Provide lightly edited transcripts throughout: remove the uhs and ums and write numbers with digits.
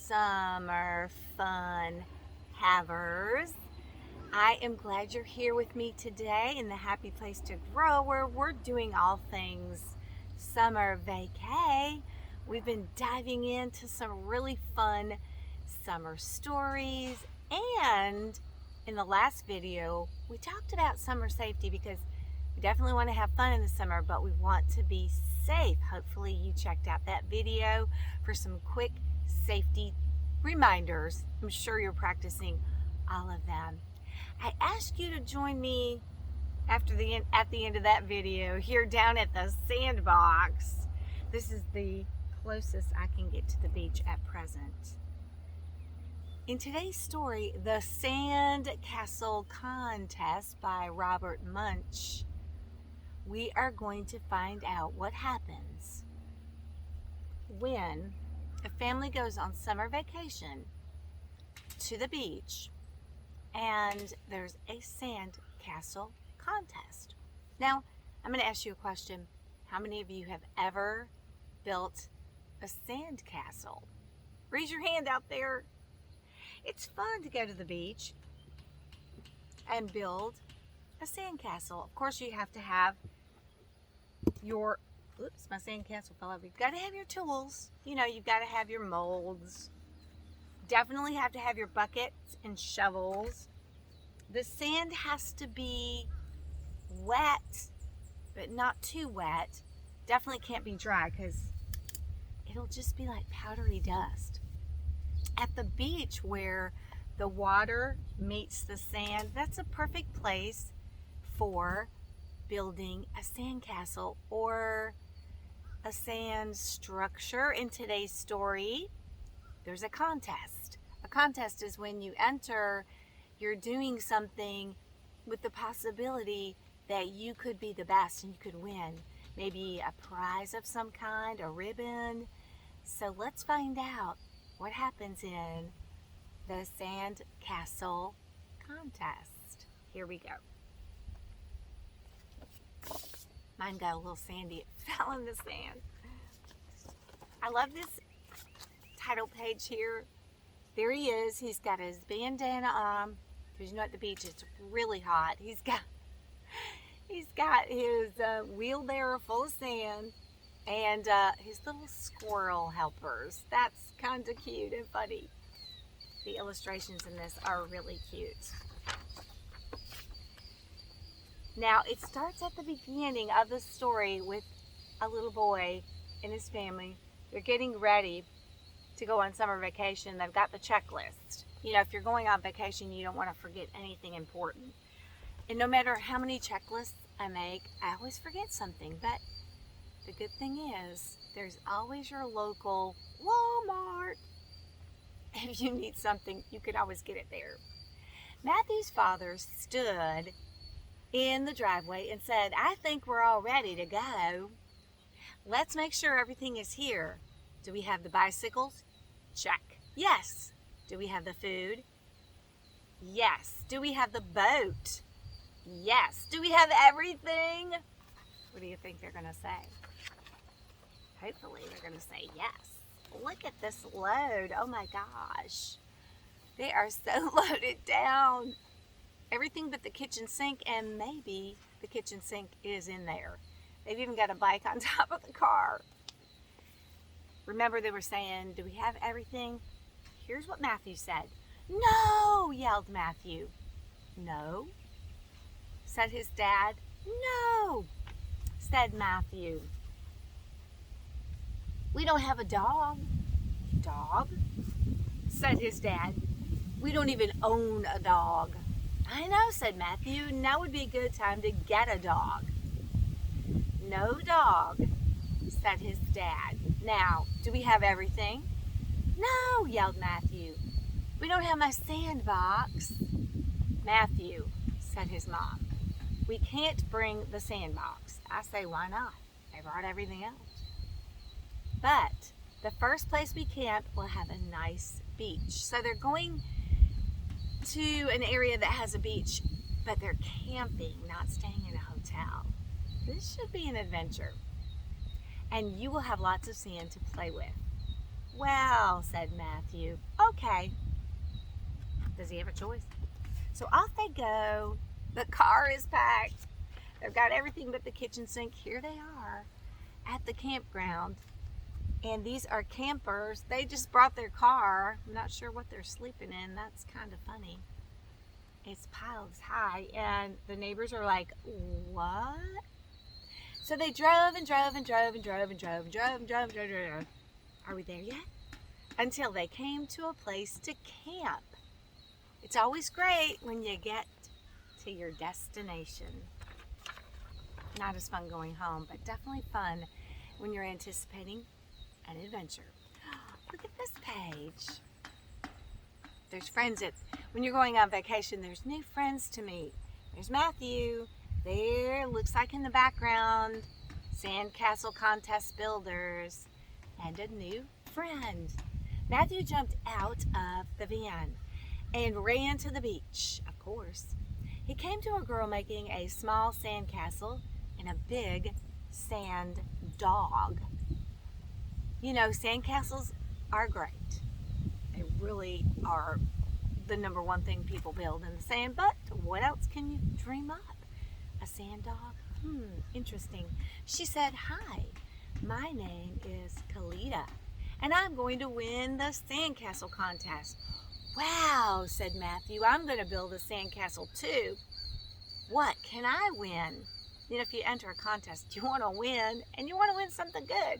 summer fun havers. I am glad you're here with me today in the Happy Place to Grow, where we're doing all things summer vacay. We've been diving into some really fun summer stories, and in the last video we talked about summer safety because we definitely want to have fun in the summer, but we want to be safe. Hopefully you checked out that video for some quick safety reminders. I'm sure you're practicing all of them. I asked you to join me at the end of that video here down at the sandbox. This is the closest I can get to the beach at present. In today's story, The Sand Castle Contest by Robert Munch, we are going to find out what happens when a family goes on summer vacation to the beach and there's a sand castle contest. Now, I'm going to ask you a question. How many of you have ever built a sand castle? Raise your hand out there. It's fun to go to the beach and build a sand castle. Of course, you have to have your, oops, my sand castle fell over. You've got to have your tools. You know, you've got to have your molds. Definitely have to have your buckets and shovels. The sand has to be wet, but not too wet. Definitely can't be dry because it'll just be like powdery dust. At the beach where the water meets the sand, that's a perfect place for building a sand castle or a sand structure. In today's story, there's a contest. A contest is when you enter, you're doing something with the possibility that you could be the best and you could win. Maybe a prize of some kind, a ribbon. So let's find out what happens in the Sand Castle Contest. Here we go. Mine got a little sandy. It fell in the sand. I love this title page here. There he is. He's got his bandana on. Because you know at the beach it's really hot. He's got his wheelbarrow full of sand and his little squirrel helpers. That's kind of cute and funny. The illustrations in this are really cute. Now, it starts at the beginning of the story with a little boy and his family. They're getting ready to go on summer vacation. They've got the checklist. You know, if you're going on vacation, you don't want to forget anything important. And no matter how many checklists I make, I always forget something. But the good thing is, there's always your local Walmart. If you need something, you can always get it there. Matthew's father stood in the driveway and said, "I think we're all ready to go. Let's make sure everything is here. Do we have the bicycles? Check. Yes. Do we have the food? Yes. Do we have the boat? Yes. Do we have everything?" What do you think they're going to say? Hopefully they're going to say yes. Look at this load. Oh my gosh. They are so loaded down. Everything but the kitchen sink, and maybe the kitchen sink is in there. They've even got a bike on top of the car. Remember they were saying, do we have everything? Here's what Matthew said. "No," yelled Matthew. "No," said his dad. "No," said Matthew. "We don't have a dog." "Dog?" said his dad. "We don't even own a dog." "I know," said Matthew. "Now would be a good time to get a dog." "No dog," said his dad. "Now, do we have everything?" "No," yelled Matthew. "We don't have my sandbox." "Matthew," said his mom, "we can't bring the sandbox." I say, why not? They brought everything else. "But the first place we camp will have a nice beach." So they're going to an area that has a beach, but they're camping, not staying in a hotel. This should be an adventure. "And you will have lots of sand to play with." Well, said Matthew, okay. Does he have a choice? So off they go. The car is packed. They've got everything but the kitchen sink. Here they are at the campground. And these are campers. They just brought their car. I'm not sure what they're sleeping in. That's kind of funny. It's piled high. And the neighbors are like, what? So they drove and drove and drove and drove and drove and drove and drove and drove and drove. Are we there yet? Until they came to a place to camp. It's always great when you get to your destination. Not as fun going home, but definitely fun when you're anticipating an adventure. Look at this page. There's friends when you're going on vacation, there's new friends to meet. There's Matthew. There, looks like in the background, sandcastle contest builders, and a new friend. Matthew jumped out of the van and ran to the beach, of course. He came to a girl making a small sandcastle and a big sand dog. You know, sandcastles are great. They really are the number one thing people build in the sand, but what else can you dream up? A sand dog? Interesting. She said, hi, my name is Kalita, and I'm going to win the sandcastle contest. Wow, said Matthew, I'm going to build a sandcastle too. What can I win? You know, if you enter a contest, you want to win, and you want to win something good.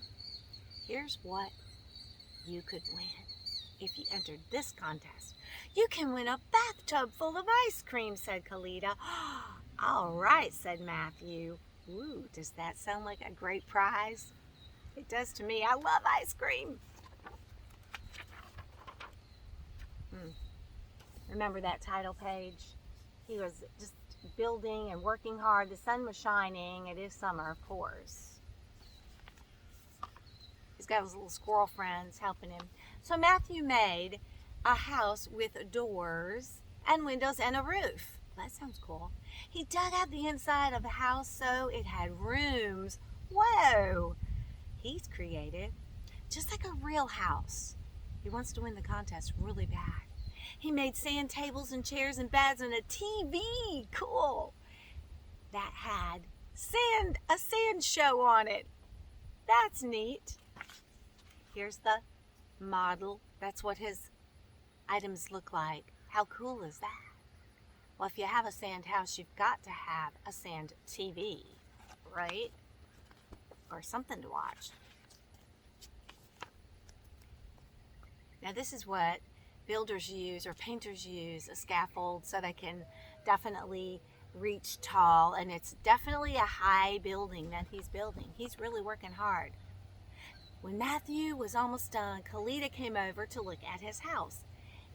Here's what you could win if you entered this contest. You can win a bathtub full of ice cream, said Kalita. All right, said Matthew. Ooh, does that sound like a great prize? It does to me. I love ice cream. Remember that title page? He was just building and working hard. The sun was shining. It is summer, of course. He's got his little squirrel friends helping him. So Matthew made a house with doors and windows and a roof. That sounds cool. He dug out the inside of the house so it had rooms. Whoa! He's creative. Just like a real house. He wants to win the contest really bad. He made sand tables and chairs and beds and a TV. Cool. That had a sand show on it. That's neat. Here's the model. That's what his items look like. How cool is that? Well, if you have a sand house, you've got to have a sand TV, right? Or something to watch. Now this is what builders use or painters use, a scaffold, so they can definitely reach tall, and it's definitely a high building that he's building. He's really working hard. When Matthew was almost done, Kalita came over to look at his house,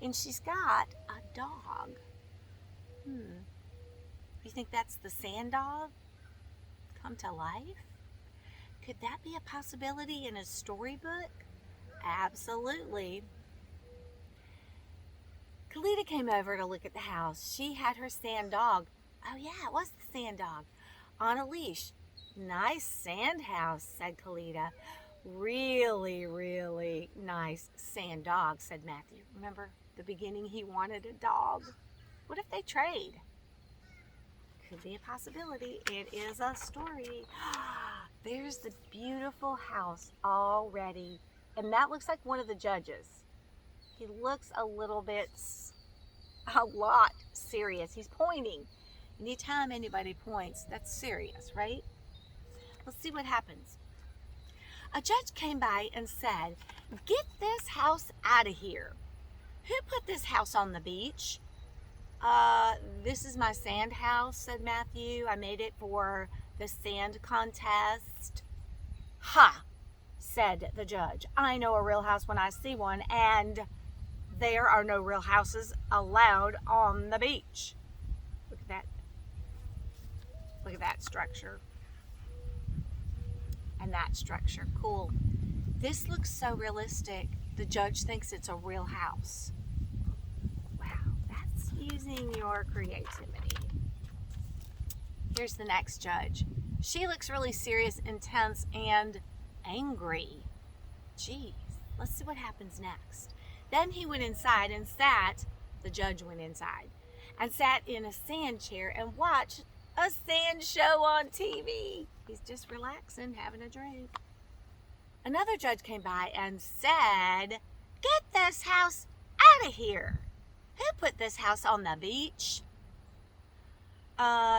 and she's got a dog. You think that's the sand dog come to life? Could that be a possibility in a storybook? Absolutely. Kalita came over to look at the house. She had her sand dog. Oh yeah, it was the sand dog on a leash. Nice sand house, said Kalita. Really, really nice sand dog, said Matthew. Remember the beginning, he wanted a dog. What if they trade? Could be a possibility. It is a story. There's the beautiful house already. And that looks like one of the judges. He looks a lot serious. He's pointing. Anytime anybody points, that's serious, right? Let's see what happens. A judge came by and said, get this house out of here. Who put this house on the beach? This is my sand house, said Matthew. I made it for the sand contest. Ha, said the judge. I know a real house when I see one, and there are no real houses allowed on the beach. Look at that. Look at that structure. And that structure. Cool. This looks so realistic. The judge thinks it's a real house. Wow, that's using your creativity. Here's the next judge. She looks really serious, intense, and angry. Geez, Let's see what happens next. Then he went inside and the judge went inside, and sat in a sand chair and watched a sand show on TV. He's just relaxing, having a drink. Another judge came by and said, "Get this house out of here. Who put this house on the beach?"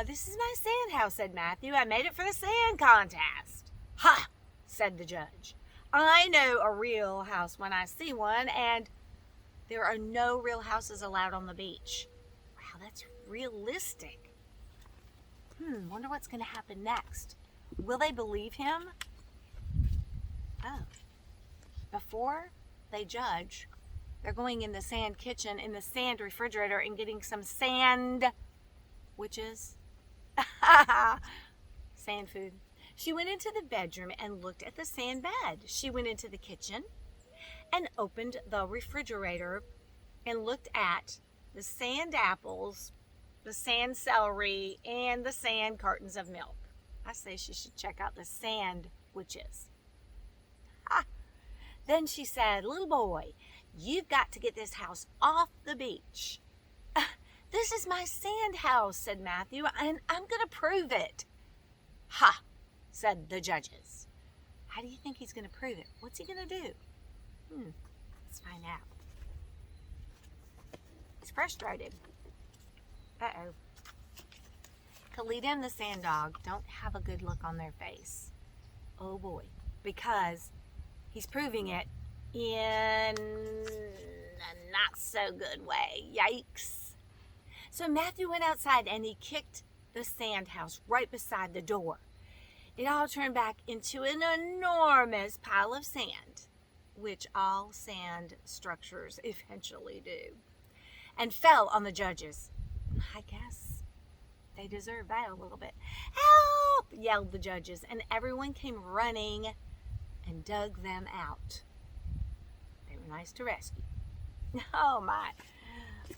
This is my sand house," said Matthew. "I made it for the sand contest." "Ha!" said the judge. "I know a real house when I see one, and there are no real houses allowed on the beach." Wow, that's realistic. Wonder what's going to happen next. Will they believe him? Oh, before they judge, they're going in the sand kitchen, in the sand refrigerator, and getting some sand, which is sand food. She went into the bedroom and looked at the sand bed. She went into the kitchen and opened the refrigerator and looked at the sand apples, the sand celery, and the sand cartons of milk. I say she should check out the sand witches. Then she said, "Little boy, you've got to get this house off the beach." "This is my sand house," said Matthew, "and I'm going to prove it." "Ha!" said the judges. How do you think he's going to prove it? What's he going to do? Let's find out. He's frustrated. Uh-oh. Kalita and the sand dog don't have a good look on their face. Oh boy. Because he's proving it in a not so good way. Yikes. So Matthew went outside and he kicked the sand house right beside the door. It all turned back into an enormous pile of sand, which all sand structures eventually do, and fell on the judges. I guess they deserve that a little bit. "Help!" yelled the judges, and everyone came running and dug them out. They were nice to rescue. Oh my.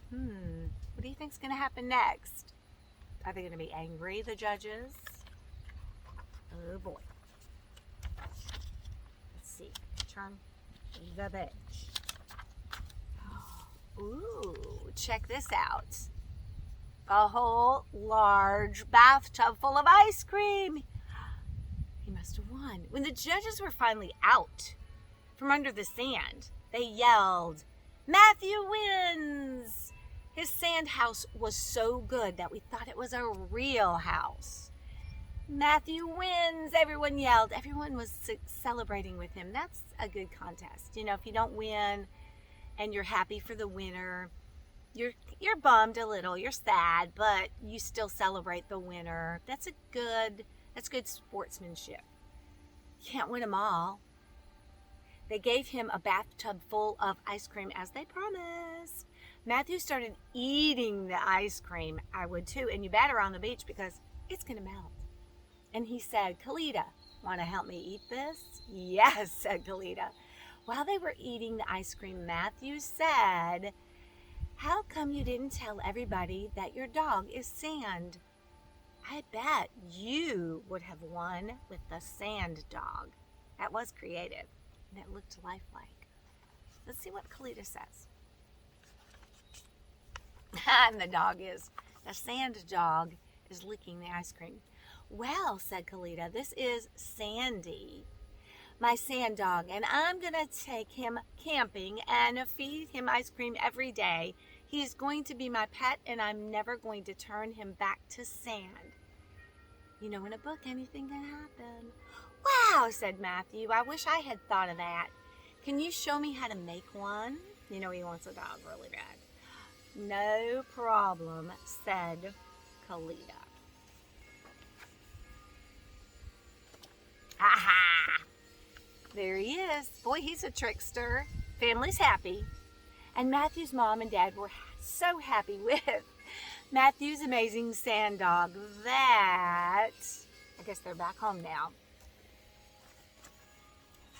What do you think's going to happen next? Are they going to be angry, the judges? Oh boy. Let's see. Turn the page. Ooh, check this out. A whole large bathtub full of ice cream. He must have won. When the judges were finally out from under the sand, they yelled, "Matthew wins!" His sand house was so good that we thought it was a real house. "Matthew wins!" everyone yelled. Everyone was celebrating with him. That's a good contest. You know, if you don't win and you're happy for the winner, you're bummed a little, you're sad, but you still celebrate the winner. That's good sportsmanship. You can't win them all. They gave him a bathtub full of ice cream as they promised. Matthew started eating the ice cream. I would too, and you better on the beach because it's going to melt. And he said, "Kalita, want to help me eat this?" "Yes," said Kalita. While they were eating the ice cream, Matthew said, "How come you didn't tell everybody that your dog is sand? I bet you would have won with the sand dog." That was creative, and it looked lifelike. Let's see what Kalita says. And the sand dog is licking the ice cream. "Well," said Kalita, "this is Sandy, my sand dog, and I'm going to take him camping and feed him ice cream every day. He's going to be my pet, and I'm never going to turn him back to sand." You know, in a book, anything can happen. "Wow," said Matthew, "I wish I had thought of that. Can you show me how to make one?" You know, he wants a dog really bad. "No problem," said Kalita. Aha! There he is. Boy, he's a trickster. Family's happy. And Matthew's mom and dad were so happy with Matthew's amazing sand dog that I guess they're back home now.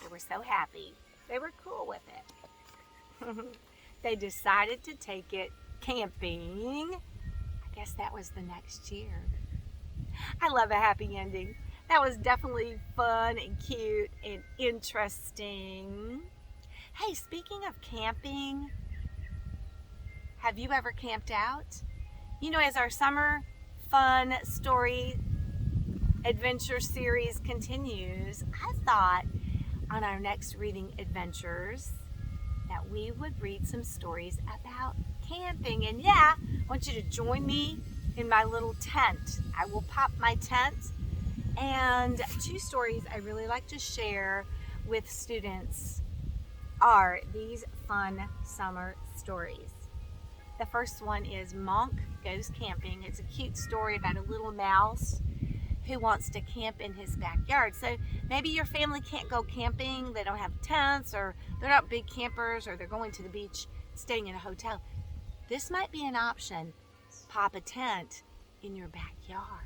They were so happy. They were cool with it. They decided to take it camping. I guess that was the next year. I love a happy ending. That was definitely fun and cute and interesting. Hey, speaking of camping, have you ever camped out? You know, as our summer fun story adventure series continues, I thought on our next reading adventures that we would read some stories about camping. And yeah, I want you to join me in my little tent. I will pop my tent, and 2 stories I really like to share with students are these fun summer stories. The first one is Monk Goes Camping. It's a cute story about a little mouse who wants to camp in his backyard. So maybe your family can't go camping, they don't have tents, or they're not big campers, or they're going to the beach, staying in a hotel. This might be an option. Pop a tent in your backyard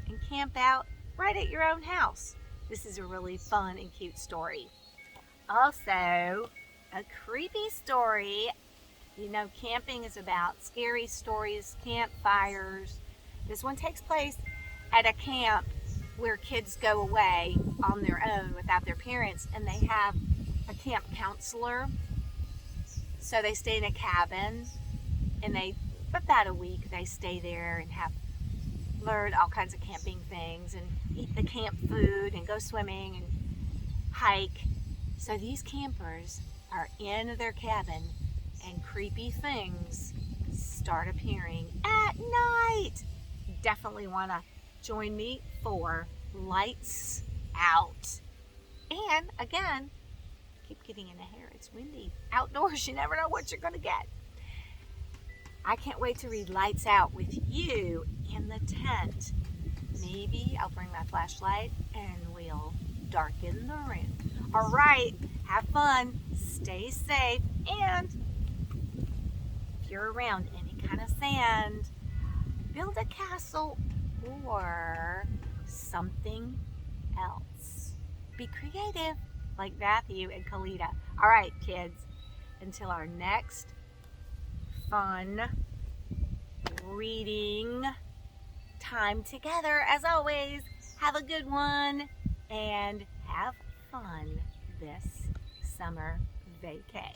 and camp out right at your own house. This is a really fun and cute story. Also, a creepy story. You know, camping is about scary stories, campfires. This one takes place at a camp where kids go away on their own without their parents, and they have a camp counselor. So they stay in a cabin, and about a week, they stay there and learn all kinds of camping things and eat the camp food and go swimming and hike. So these campers are in their cabin, and creepy things start appearing at night. You definitely want to join me for Lights Out. And again, keep getting in the hair. It's windy. Outdoors, you never know what you're going to get. I can't wait to read Lights Out with you in the tent. Maybe I'll bring my flashlight and we'll darken the room. All right, have fun, stay safe, and if you're around any kind of sand, build a castle or something else. Be creative like Matthew and Kalita. All right, kids, until our next fun reading time together, as always, have a good one and have fun this summer vacay.